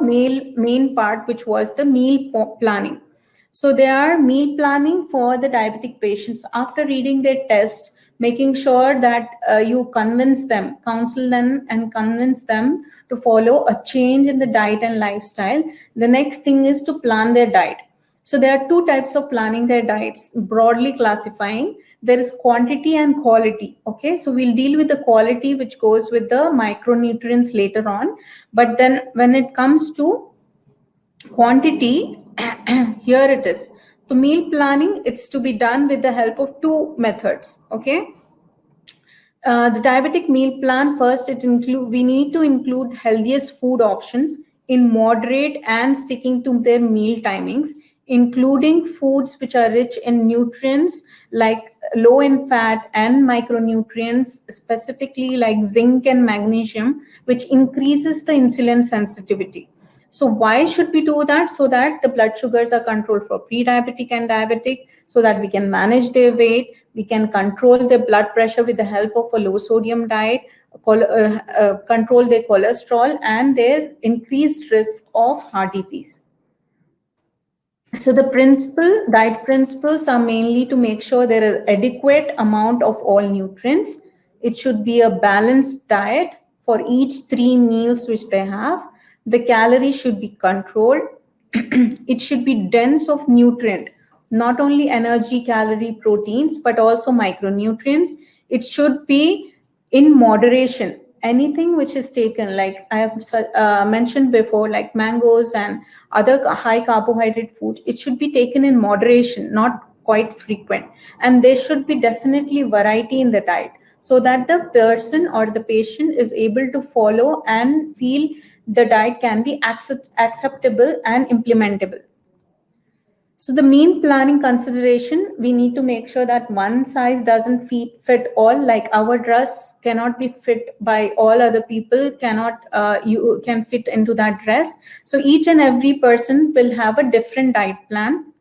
the main part, which was the meal planning. So they are meal planning for the diabetic patients. After reading their test, making sure that you convince them, counsel them, and convince them to follow a change in the diet and lifestyle. The next thing is to plan their diet. So there are two types of planning their diets, broadly classifying. There is quantity and quality. Okay, so we'll deal with the quality, which goes with the micronutrients later on. But then when it comes to quantity, here it is. So meal planning, it's to be done with the help of two methods. Okay. The diabetic meal plan, first we need to include healthiest food options in moderate and sticking to their meal timings, including foods which are rich in nutrients like low in fat and micronutrients, specifically like zinc and magnesium, which increases the insulin sensitivity. So why should we do that? So that the blood sugars are controlled for pre-diabetic and diabetic, so that we can manage their weight, we can control their blood pressure with the help of a low sodium diet, control their cholesterol and their increased risk of heart disease. So the diet principles are mainly to make sure there are adequate amount of all nutrients. It should be a balanced diet for each 3 meals which they have. The calories should be controlled. It should be dense of nutrient, not only energy, calorie, proteins, but also micronutrients. It should be in moderation. Anything which is taken, like I have mentioned before, like mangoes and other high carbohydrate food, it should be taken in moderation, not quite frequent. And there should be definitely variety in the diet, so that the person or the patient is able to follow and feel the diet can be acceptable and implementable. So the meal planning consideration, we need to make sure that one size doesn't fit all. Like our dress cannot be fit by all other people, you can fit into that dress. So each and every person will have a different diet plan.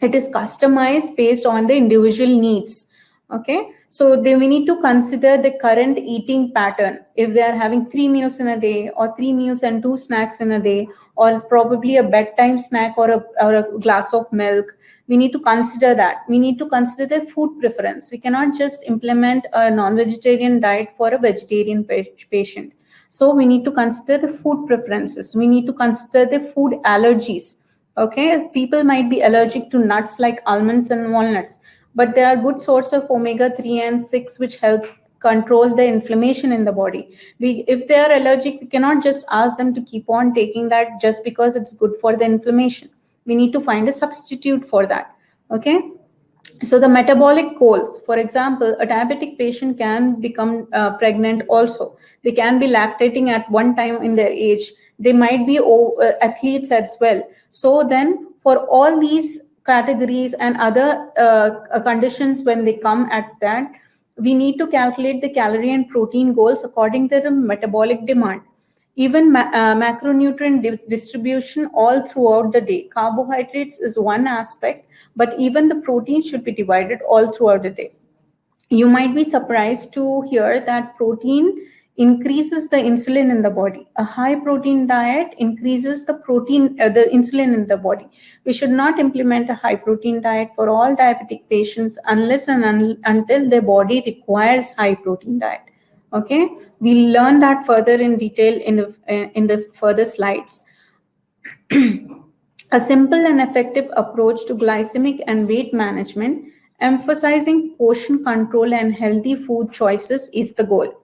It is customized based on the individual needs. Okay, so we need to consider the current eating pattern. If they are having 3 meals in a day, or 3 meals and 2 snacks in a day, or probably a bedtime snack or a glass of milk, we need to consider that. We need to consider their food preference. We cannot just implement a non-vegetarian diet for a vegetarian patient. So we need to consider the food preferences. We need to consider the food allergies. Okay, people might be allergic to nuts like almonds and walnuts, but they are good source of omega-3 and 6, which help control the inflammation in the body. If they are allergic, we cannot just ask them to keep on taking that just because it's good for the inflammation. We need to find a substitute for that. Okay. So the metabolic goals, for example, a diabetic patient can become pregnant also. They can be lactating at one time in their age. They might be athletes as well. So then for all these categories and other conditions, when they come at that, we need to calculate the calorie and protein goals according to the metabolic demand. Even macronutrient distribution all throughout the day. Carbohydrates is one aspect, but even the protein should be divided all throughout the day. You might be surprised to hear that protein increases the insulin in the body. A high protein diet increases the insulin in the body. We should not implement a high protein diet for all diabetic patients unless and until their body requires high protein diet. Okay, we'll learn that further in detail in the further slides. A simple and effective approach to glycemic and weight management, emphasizing portion control and healthy food choices, is the goal.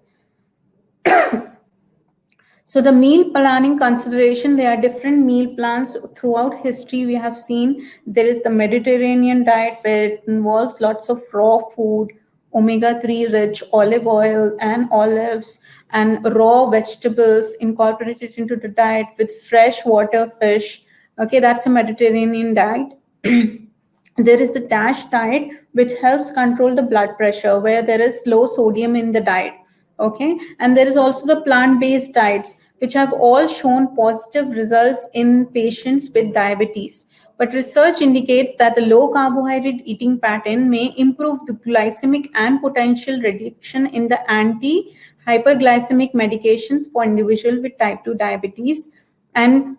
So the meal planning consideration, there are different meal plans throughout history. We have seen there is the Mediterranean diet, where it involves lots of raw food, omega-3 rich olive oil and olives, and raw vegetables incorporated into the diet with fresh water fish. Okay, that's a Mediterranean diet. There is the DASH diet, which helps control the blood pressure, where there is low sodium in the diet. Okay, and there is also the plant-based diets, which have all shown positive results in patients with diabetes. But research indicates that the low carbohydrate eating pattern may improve the glycemic and potential reduction in the anti-hyperglycemic medications for individuals with type 2 diabetes. And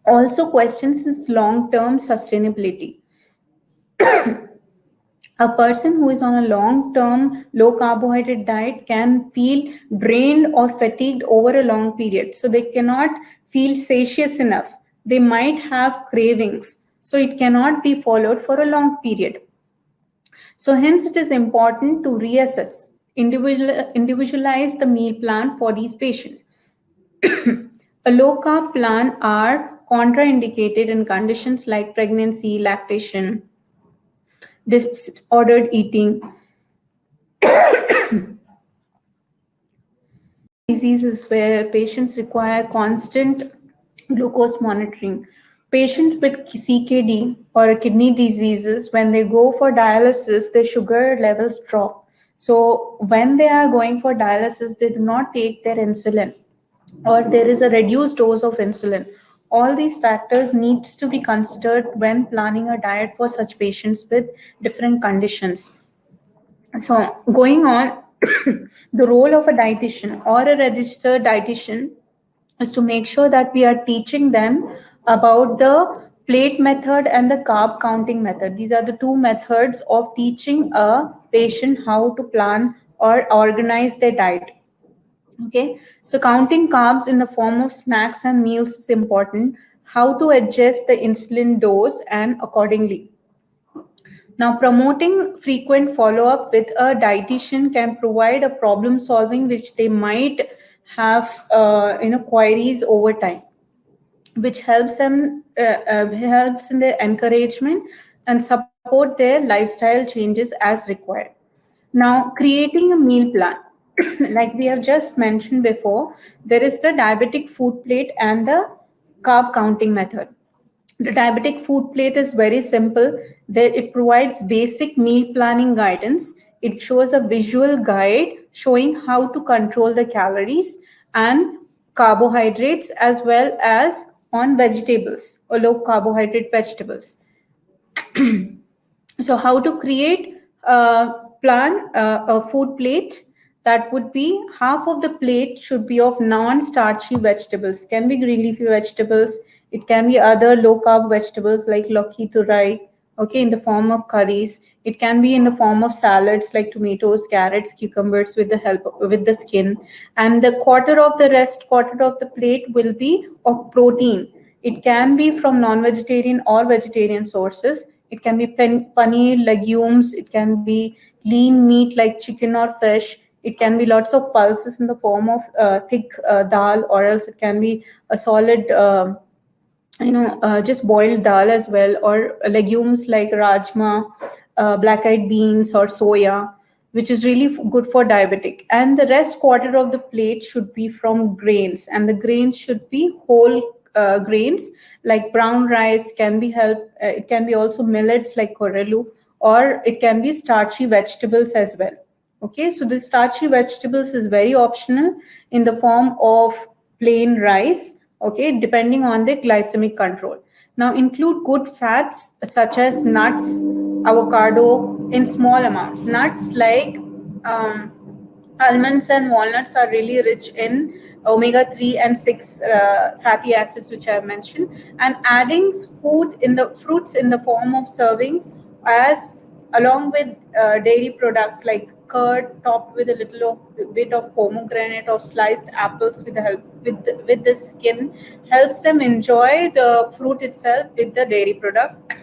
Also questions its long-term sustainability. A person who is on a long term low carbohydrate diet can feel drained or fatigued over a long period. So they cannot feel satious enough. They might have cravings. So it cannot be followed for a long period. So hence it is important to reassess, individualize the meal plan for these patients. A low carb plan are contraindicated in conditions like pregnancy, lactation, disordered eating, diseases where patients require constant glucose monitoring. Patients with CKD or kidney diseases, when they go for dialysis, their sugar levels drop. So, when they are going for dialysis, they do not take their insulin or there is a reduced dose of insulin. All these factors needs to be considered when planning a diet for such patients with different conditions. So, going on, the role of a dietitian or a registered dietitian is to make sure that we are teaching them about the plate method and the carb counting method. These are the two methods of teaching a patient how to plan or organize their diet. Okay, so counting carbs in the form of snacks and meals is important. How to adjust the insulin dose and accordingly. Now, promoting frequent follow up with a dietitian can provide a problem solving which they might have queries over time, which helps in their encouragement and support their lifestyle changes as required. Now, creating a meal plan. Like we have just mentioned before, there is the diabetic food plate and the carb counting method. The diabetic food plate is very simple. It provides basic meal planning guidance. It shows a visual guide showing how to control the calories and carbohydrates as well as on vegetables or low carbohydrate vegetables. So how to create a plan, a food plate, that would be half of the plate should be of non-starchy vegetables, can be green leafy vegetables, it can be other low carb vegetables like loki turai, okay, in the form of curries, it can be in the form of salads like tomatoes, carrots, cucumbers with the help with the skin, and the quarter of the plate will be of protein. It can be from non-vegetarian or vegetarian sources. It can be paneer, legumes. It can be lean meat like chicken or fish. It can be lots of pulses in the form of thick dal, or else it can be a solid, just boiled dal as well, or legumes like rajma, black-eyed beans, or soya, which is really good for diabetic. And the rest quarter of the plate should be from grains, and the grains should be whole grains like brown rice can be help. It can be also millets like korelu, or it can be starchy vegetables as well. Okay, so the starchy vegetables is very optional in the form of plain rice, okay, depending on the glycemic control. Now include good fats such as nuts, avocado in small amounts. Nuts like almonds and walnuts are really rich in omega 3 and 6 fatty acids, which I have mentioned. And adding food in the fruits in the form of servings, as along with dairy products like curd topped with a bit of pomegranate or sliced apples with the help with the skin, helps them enjoy the fruit itself with the dairy product.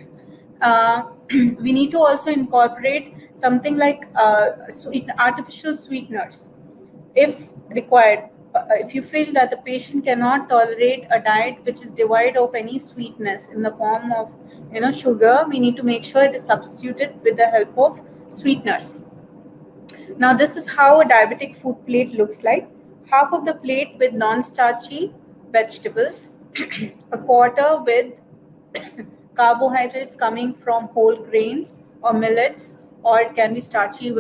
We need to also incorporate something like artificial sweeteners if required. If you feel that the patient cannot tolerate a diet which is devoid of any sweetness in the form of sugar, we need to make sure it is substituted with the help of sweeteners. Now this is how a diabetic food plate looks like. Half of the plate with non-starchy vegetables, a quarter with carbohydrates coming from whole grains or millets, or it can be starchy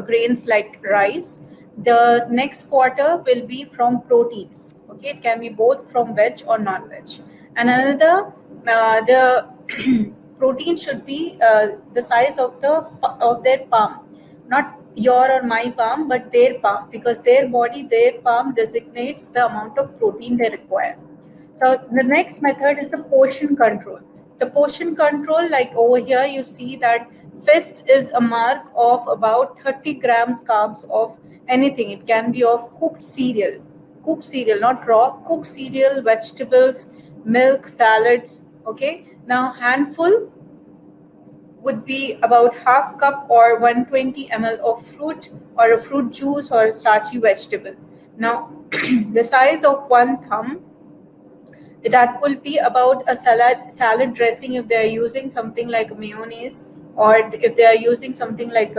grains like rice. The next quarter will be from proteins. Okay, it can be both from veg or non-veg. And another, the protein should be the size of their palm, not your or my palm, but their palm, because their body, their palm designates the amount of protein they require. So the next method is the portion control. The portion control, like over here, you see that fist is a mark of about 30 grams carbs of anything. It can be of cooked cereal, not raw, cooked cereal, vegetables, milk, salads. Okay. Now handful would be about half cup or 120 ml of fruit or a fruit juice or a starchy vegetable. Now the size of one thumb, that will be about a salad dressing if they are using something like mayonnaise, or if they are using something like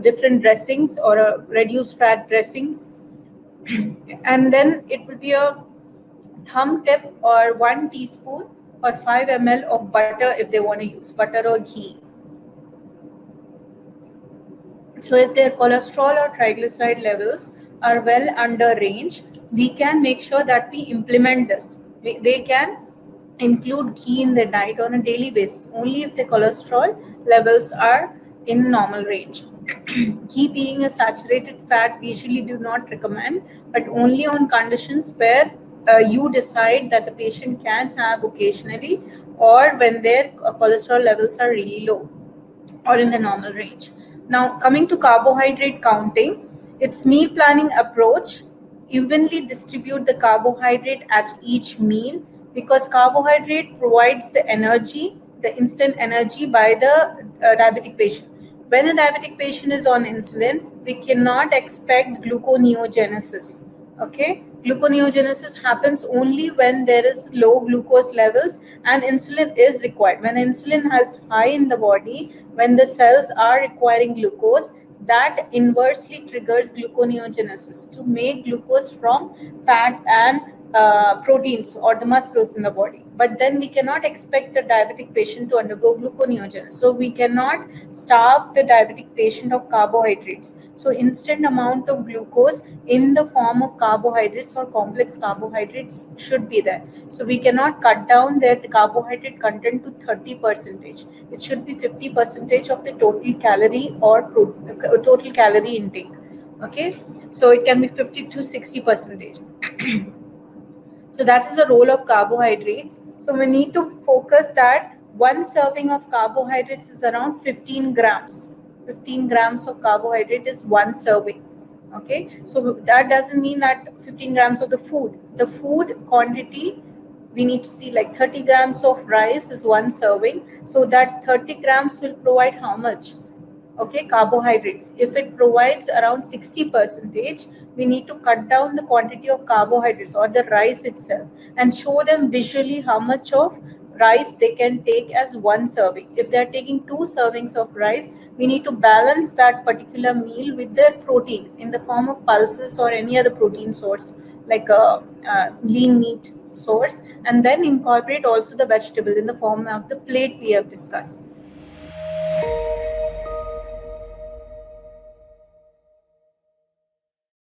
different dressings or a reduced fat dressings. And then it will be a thumb tip or 1 teaspoon or 5 ml of butter if they want to use butter or ghee. So if their cholesterol or triglyceride levels are well under range, we can make sure that we implement this. They can include ghee in their diet on a daily basis only if the cholesterol levels are in normal range. Ghee being a saturated fat, we usually do not recommend, but only on conditions where you decide that the patient can have occasionally, or when their cholesterol levels are really low or in the normal range. Now, coming to carbohydrate counting, its meal planning approach evenly distribute the carbohydrate at each meal, because carbohydrate provides the energy, the instant energy by the diabetic patient. When a diabetic patient is on insulin, we cannot expect gluconeogenesis. Okay, gluconeogenesis happens only when there is low glucose levels and insulin is required. When insulin has high in the body, when the cells are requiring glucose, that inversely triggers gluconeogenesis to make glucose from fat and proteins or the muscles in the body. But then we cannot expect a diabetic patient to undergo gluconeogenesis. So we cannot starve the diabetic patient of carbohydrates. So instant amount of glucose in the form of carbohydrates or complex carbohydrates should be there. So we cannot cut down their carbohydrate content to 30%. It should be 50% of the total calorie or total calorie intake. Okay, so it can be 50 to 60%. So that is the role of carbohydrates. So we need to focus that one serving of carbohydrates is around 15 grams. 15 grams of carbohydrate is one serving. Okay, so that doesn't mean that 15 grams of the food. The food quantity, we need to see, like 30 grams of rice is one serving. So that 30 grams will provide how much? Okay, carbohydrates. If it provides around 60%, we need to cut down the quantity of carbohydrates or the rice itself and show them visually how much of rice they can take as one serving. If they are taking 2 servings of rice, we need to balance that particular meal with their protein in the form of pulses or any other protein source, like a lean meat source, and then incorporate also the vegetable in the form of the plate we have discussed.